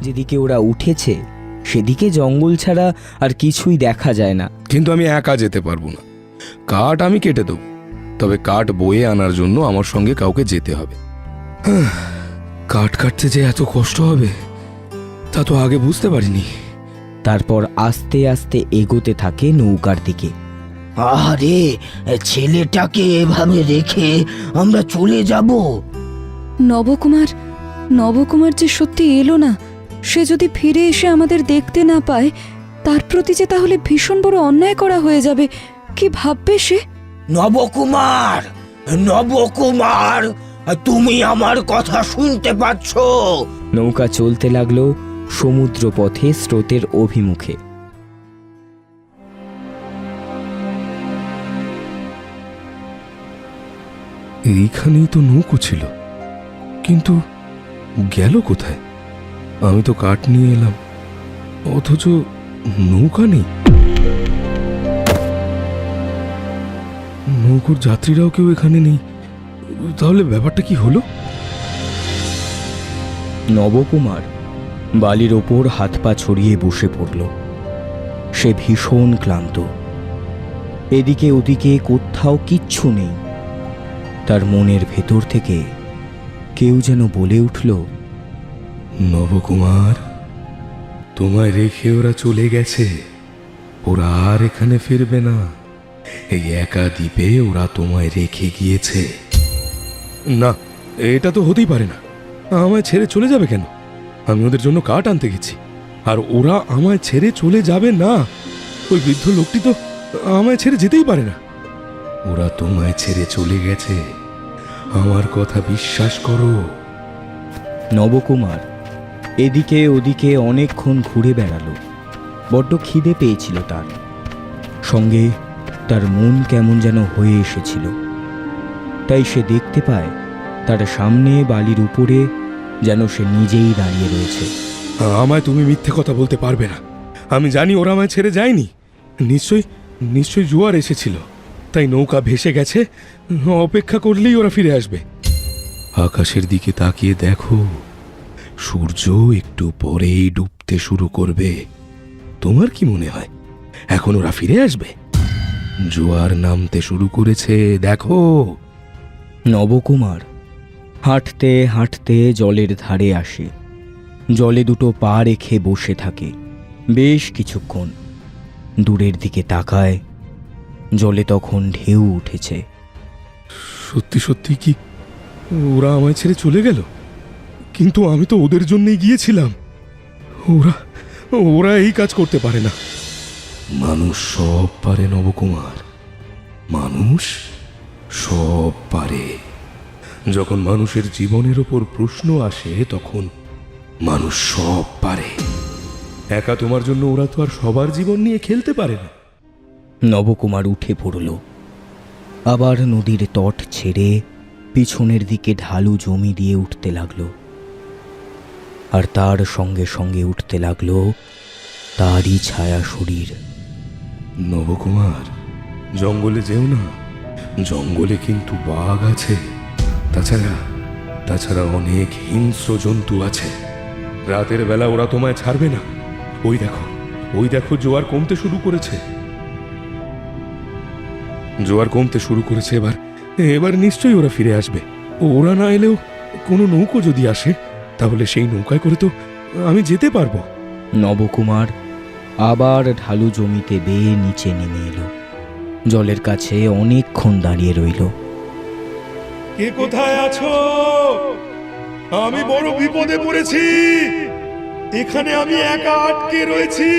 যেদিকে ওরা উঠেছে সেদিকে জঙ্গল ছাড়া আর কিছুই দেখা যায় না। কিন্তু আমি একা যেতে পারবো না। কাঠ আমি কেটে দেবো, তবে কাঠ বয়ে আনার জন্য আমার সঙ্গে কাউকে যেতে হবে। কাঠ কাটতে যে এত কষ্ট হবে তা তো আগে বুঝতে পারিনি। তারপর আস্তে আস্তে এগোতে থাকে নৌকার দিকে। আরে, ছেলেটাকে এভাবে রেখে আমরা চলে যাব? নবকুমার যে সত্যি এলো না, সে যদি ফিরে এসে আমাদের দেখতে না পায়, তার প্রতি যে তাহলে ভীষণ বড় অন্যায় করা হয়ে যাবে। কি ভাববে সে? নবকুমার, নবকুমার, তুমি আমার কথা শুনতে পাচ্ছ? নৌকা চলতে লাগলো সমুদ্র পথে স্রোতের অভিমুখে। এইখানেই তো নৌকো ছিল, কিন্তু গেল কোথায়? আমি তো কাঠ নিয়ে এলাম, অথচ নৌকা নেই। নৌকোর যাত্রীরাও কেউ এখানে নেই। তাহলে ব্যাপারটা কি হলো? নবকুমার বালির ওপর হাত পা ছড়িয়ে বসে পড়ল। সে ভীষণ ক্লান্ত। এদিকে ওদিকে কোথাও কিচ্ছু নেই। তার মনের ভেতর থেকে কেউ যেন বলে উঠল, নবকুমার, তোমায় রেখে ওরা চলে গেছে। ওরা আর এখানে ফিরবে না। এই একা দ্বীপে ওরা তোমায় রেখে গিয়েছে। না, এটা তো হতেই পারে না। আমায় ছেড়ে চলে যাবে কেন? আমি ওদের জন্য কাঠ আনতে গেছি, আর ওরা আমায় ছেড়ে চলে যাবে না। ওই বৃদ্ধ লোকটি তো আমায় ছেড়ে যেতেই পারে না। ওরা তোমায় ছেড়ে চলে গেছে, আমার কথা বিশ্বাস করো। নবকুমার এদিকে ওদিকে অনেকক্ষণ ঘুরে বেড়ালো। বড্ড খিদে পেয়েছিল তার, সঙ্গে তার মন কেমন যেন হয়ে এসেছিল। তাই সে দেখতে পায় তার সামনে বালির উপরে যেন সে নিজেই দাঁড়িয়ে রয়েছে। আমায় তুমি মিথ্যে কথা বলতে পারবে না। আমি জানি ওরা আমায় ছেড়ে যায়নি। নিশ্চয়ই জোয়ার এসেছিল, তাই নৌকা ভেসে গেছে। অপেক্ষা করলেই ওরা ফিরে আসবে। আকাশের দিকে তাকিয়ে দেখো, সূর্য একটু পরেই ডুবতে শুরু করবে। তোমার কি মনে হয় এখন ওরা ফিরে আসবে? জোয়ার নামতে শুরু করেছে, দেখো। নবকুমার হাঁটতে হাঁটতে জলের ধারে আসে। জলে দুটো পা রেখে বসে থাকে বেশ কিছুক্ষণ। দূরের দিকে তাকায়, জলে তখন ঢেউ উঠেছে। সত্যি সত্যি কি ওরা আমায় ছেড়ে চলে গেল? কিন্তু আমি তো ওদের জন্যই গিয়েছিলাম। ওরা এই কাজ করতে পারে না। মানুষ সব পারে নবকুমার, মানুষ সব পারে। যখন মানুষের জীবনের ওপর প্রশ্ন আসে তখন মানুষ সব পারে। একা তোমার জন্য ওরা তো আর সবার জীবন নিয়ে খেলতে পারে না। নবকুমার উঠে পড়ল। আবার নদীর তট ছেড়ে পিছনের দিকে ঢালু জমি দিয়ে উঠতে লাগলো। আর তার সঙ্গে সঙ্গে উঠতে লাগলো তারই ছায়া শরীর। নবকুমার, জঙ্গলে যেও না। জঙ্গলে কিন্তু বাঘ আছে, তাছাড়া অনেক হিংস্র জন্তু আছে। রাতের বেলা ওরা তোমায় ছাড়বে না। ওই দেখো জোয়ার কমতে শুরু করেছে। এবার নিশ্চয়ই ওরা ফিরে আসবে। ওরা না এলেও কোনো নৌকো যদি আসে, তাহলে সেই নৌকায় করে তো আমি যেতে পারবো। নবকুমার আবার ঢালু জমিতে বেয়ে নিচে নেমে এলো। জলের কাছে অনেকক্ষণ দাঁড়িয়ে রইল। কে কোথায় আছো? আমি বড় বিপদে পড়েছি। এখানে আমি একা আটকে রয়েছি।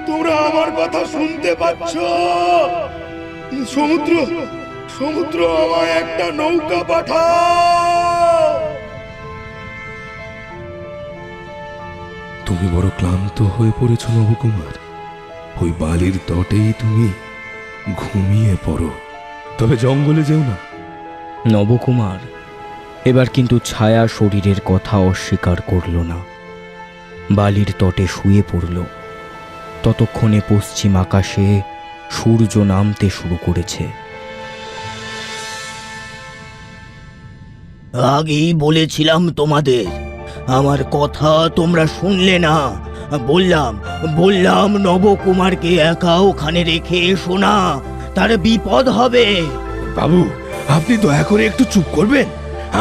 তোমরা আমার কথা শুনতে পাচ্ছ? সমুদ্র আমায় একটা নৌকা পাঠাও। তুমি বড় ক্লান্ত হয়ে পড়েছ নবকুমার। ওই বালির তটেই তুমি ঘুমিয়ে পড়ো, তবে জঙ্গলে যেও না। নবকুমার এবার কিন্তু ছায়া শরীরের কথা অস্বীকার করল না। বালির তটে শুয়ে পড়ল। ততক্ষণে পশ্চিম আকাশে সূর্য নামতে শুরু করেছে। আগেই বলেছিলাম তোমাদের, আমার কথা তোমরা শুনলে না। বললাম বললাম নবকুমারকে একা ওখানে রেখে এসো না, তার বিপদ হবে। বাবু, আপনি দয়া করে একটু চুপ করবেন।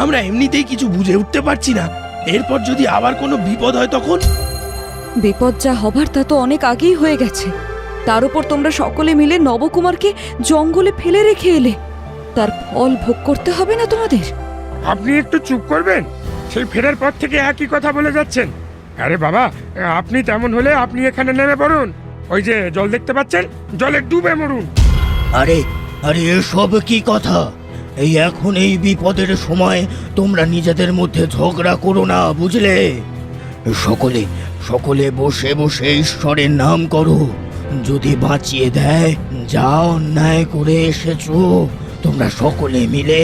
আমরা এমনিতেই কিছু বুঝে উঠতে পারছি না, এরপর যদি আবার কোনো বিপদ হয় তখন। বিপদ যা হবার তা তো অনেক আগেই হয়ে গেছে। তার উপর তোমরা সকলে মিলে নবকুমারকে জঙ্গলে ফেলে রেখে এলে, তার ফল ভোগ করতে হবে না তোমাদের? আপনি একটু চুপ করবেন? সেই ফেরার পর থেকে একই কথা বলে যাচ্ছেন। আরে বাবা, আপনি তেমন হলে আপনি এখানে নেমে পড়ুন। ওই যে জল দেখতে পাচ্ছেন, জলে ডুবে মরুন। আরে আরে এসব কি কথা? এখন এই বিপদের সময় তোমরা নিজেদের মধ্যে ঝগড়া করো না, বুঝলে? সকলে সকলে বসে বসে ঈশ্বরের নাম করো। যদি বাঁচিয়ে দেয়, যা অন্যায় করে এসেছো তোমরা সকলে মিলে।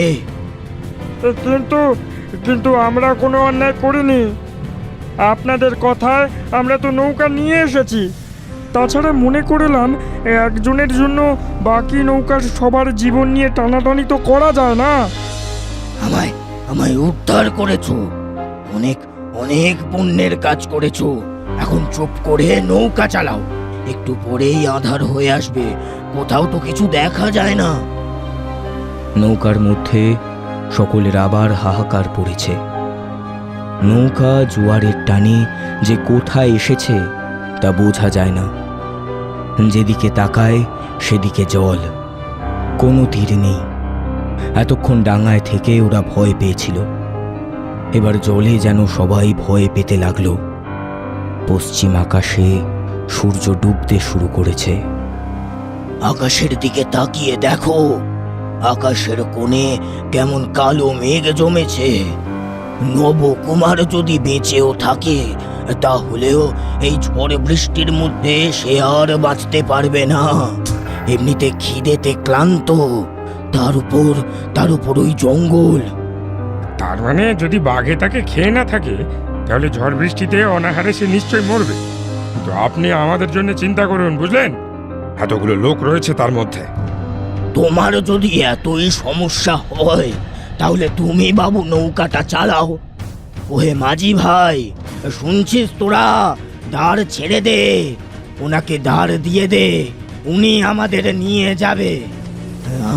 কিন্তু কিন্তু আমরা কোনো অন্যায় করিনি। আপনাদের কথায় আমরা তো নৌকা নিয়ে এসেছি। তাছাড়া মনে করলাম একজনের জন্য বাকি নৌকার সবার জীবন নিয়ে টানাটানি তো করা যায় না। আমায় আমায় উদ্ধার করেছো, অনেক অনেক পুণ্যের কাজ করেছো। এখন চুপ করে নৌকা চালাও, একটু পরেই আঁধার হয়ে আসবে, কোথাও তো কিছু দেখা যায় না। নৌকার মধ্যে সকলের আবার হাহাকার পড়েছে। নৌকা জোয়ারের টানে যে কোথায় এসেছে তা বোঝা যায় না। যেদিকে তাকায় সেদিকে জল, কোনো তীর নেই। এতক্ষণ ডাঙায় থেকে ওরা ভয় পেয়েছিল, এবার জলে যেন সবাই ভয় পেতে লাগলো। পশ্চিম আকাশে সূর্য ডুবতে শুরু করেছে। আকাশের দিকে তাকিয়ে দেখো, আকাশের কোণে কেমন কালো মেঘ জমেছে। নবকুমার যদি বেঁচেও থাকে, তাহলেও এই ঝড় বৃষ্টির মধ্যে সে আর বাঁচতে পারবে না। এমনিতে খিদেতে ক্লান্ত, তার উপর ওই জঙ্গল। তার মানে যদি বাঘে তাকে খেয়ে না থাকে, তাহলে ঝড় বৃষ্টিতে অনাহারে সে নিশ্চয়ই মরবে। কিন্তু আপনি আমাদের জন্য চিন্তা করুন, বুঝলেন? এতগুলো লোক রয়েছে তার মধ্যে। তোমার যদি এতই সমস্যা হয়, তাহলে তুমি বাবু নৌকাটা চালাও। ওহে মাঝি ভাই, শুনছিস তোরা? দাঁড় ছেড়ে দে, ওনাকে দাঁড় দিয়ে দে, উনি আমাদের নিয়ে যাবে।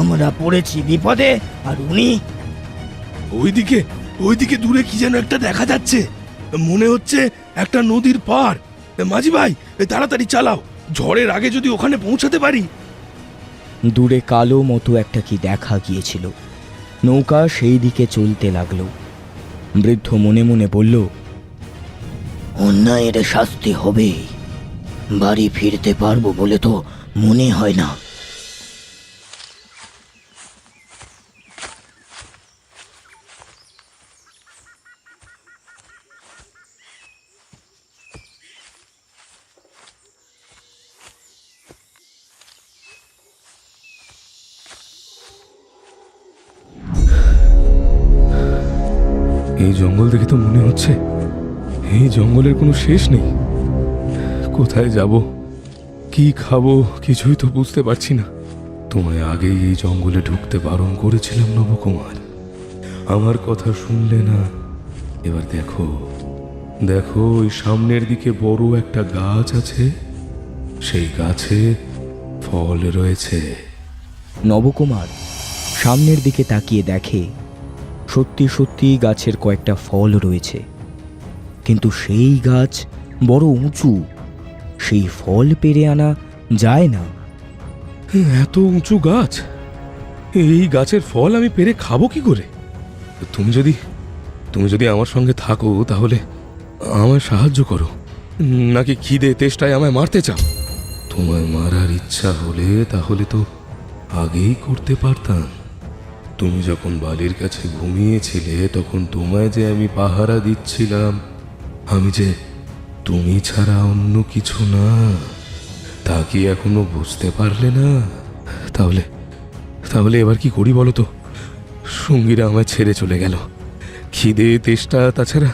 আমরা পড়েছি বিপদে, আর উনি। ওইদিকে দূরে কি যেন একটা দেখা যাচ্ছে, মনে হচ্ছে একটা নদীর পার। মাঝি ভাই, তাড়াতাড়ি চালাও, ঝড়ের আগে যদি ওখানে পৌঁছাতে পারি। দূরে কালো মতো একটা কি দেখা গিয়েছিল। নৌকা সেই দিকে চলতে লাগলো। বৃদ্ধ মনে মনে বলল, অন্যায়ের শাস্তি হবেই। বাড়ি ফিরতে পারবো বলে তো মনে হয় না। এই জঙ্গল দেখে তো মনে হচ্ছে এই জঙ্গলের কোনো শেষ নেই। কোথায় যাব, কি খাবো, কিছুই তো বুঝতে পারছি না। তোমায় আগেই এই জঙ্গলে ঢুকতে বারণ করেছিলাম নবকুমার, আমার কথা শুনলে না। এবার দেখো দেখো, ওই সামনের দিকে বড় একটা গাছ আছে, সেই গাছে ফল রয়েছে। নবকুমার সামনের দিকে তাকিয়ে দেখে সত্যি সত্যি গাছের কয়েকটা ফল রয়েছে, কিন্তু সেই গাছ বড় উঁচু, সেই ফল পেরে আনা যায় না। এত উঁচু গাছ, এই গাছের ফল আমি পেরে খাবো কি করে? তুমি যদি আমার সঙ্গে থাকো, তাহলে আমায় সাহায্য করো। নাকি খিদে তেষ্টায় আমায় মারতে চাও? তোমায় মারার ইচ্ছা হলে তাহলে তো আগেই করতে পারতাম। তুমি যখন বালির কাছে ঘুমিয়েছিলে, তখন তোমায় যে আমি পাহারা দিচ্ছিলাম, আমি যে তুমি ছাড়া অন্য কিছু না, তা কি এখনো বুঝতে পারলে না? তাহলে এবার কি করি বলো তো? সঙ্গীরা আমায় ছেড়ে চলে গেল। খিদে তেষ্টা, তাছাড়া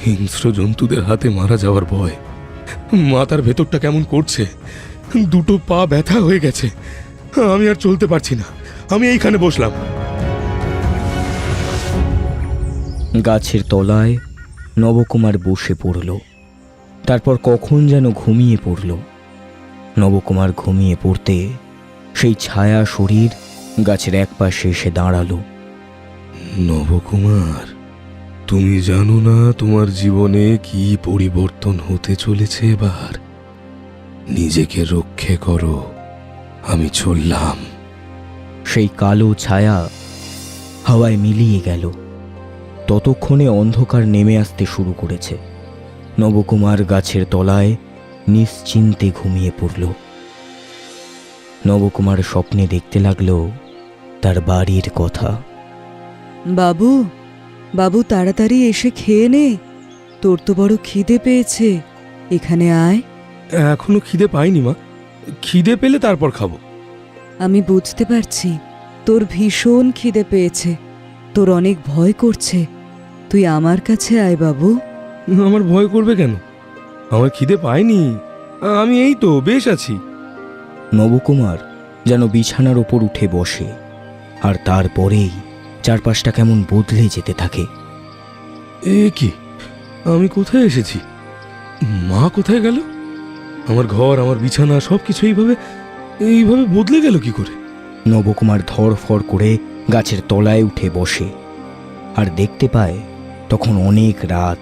হিংস্র জন্তুদের হাতে মারা যাওয়ার ভয়। মাথার ভেতরটা কেমন করছে, দুটো পা ব্যথা হয়ে গেছে, আমি আর চলতে পারছি না। আমি এইখানে বসলাম। গাছের তলায় নবকুমার বসে পড়ল। তারপর কখন যেন ঘুমিয়ে পড়ল। নবকুমার ঘুমিয়ে পড়তে সেই ছায়া শরীর গাছের একপাশে এসে দাঁড়ালো। নবকুমার, তুমি জানো না তোমার জীবনে কি পরিবর্তন হতে চলেছে এবার? নিজেকে রক্ষে করো, আমি চললাম। সেই কালো ছায়া হাওয়ায় মিলিয়ে গেল। ততক্ষণে অন্ধকার নেমে আসতে শুরু করেছে। নবকুমার গাছের তলায় নিশ্চিন্তে ঘুমিয়ে পড়ল। নবকুমার স্বপ্নে দেখতে লাগলো তার বাড়ির কথা। বাবু, বাবু তাড়াতাড়ি এসে খেয়ে নে, তোর তো বড় খিদে পেয়েছে, এখানে আয়। এখনো খিদে পাইনি মা, খিদে পেলে তারপর খাবো। আমি বুঝতে পারছি তোর ভীষণ খিদে পেয়েছে, তোর অনেক ভয় করছে। তুই আমার কাছে আয় বাবু। আমার ভয় করবে কেন? আমার খিদে পাইনি, আমি এই তো বেশ আছি। নবকুমার যেন বিছানার ওপর উঠে বসে, আর তারপরেই চারপাশটা কেমন বদলে যেতে থাকে। এ কি, আমি কোথায় এসেছি? মা কোথায় গেল? আমার ঘর, আমার বিছানা সবকিছু এইভাবে বদলে গেল কি করে? নবকুমার ধড়ফড় করে গাছের তলায় উঠে বসে, আর দেখতে পায় তখন অনেক রাত,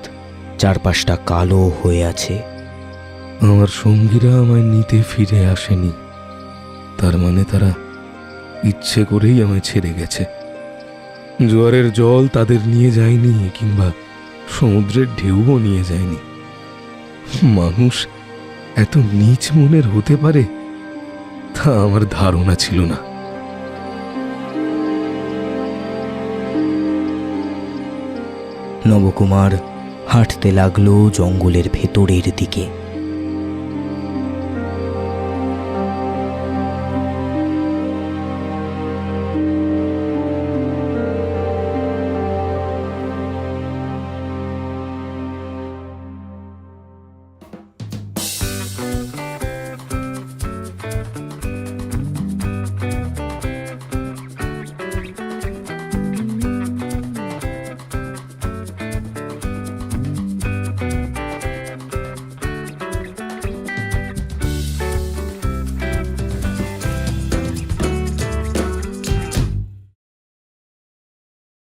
চারপাশটা কালো হয়ে আছে। আমার সঙ্গীরা আমায় নিতে ফিরে আসেনি, তার মানে তারা ইচ্ছে করেই আমায় ছেড়ে গেছে। জোয়ারের জল তাদের নিয়ে যায়নি, কিংবা সমুদ্রের ঢেউও নিয়ে যায়নি। মানুষ এত নীচ মনের হতে পারে তা আমার ধারণা ছিল না। নবকুমার হাঁটতে লাগলো জঙ্গলের ভেতরের দিকে।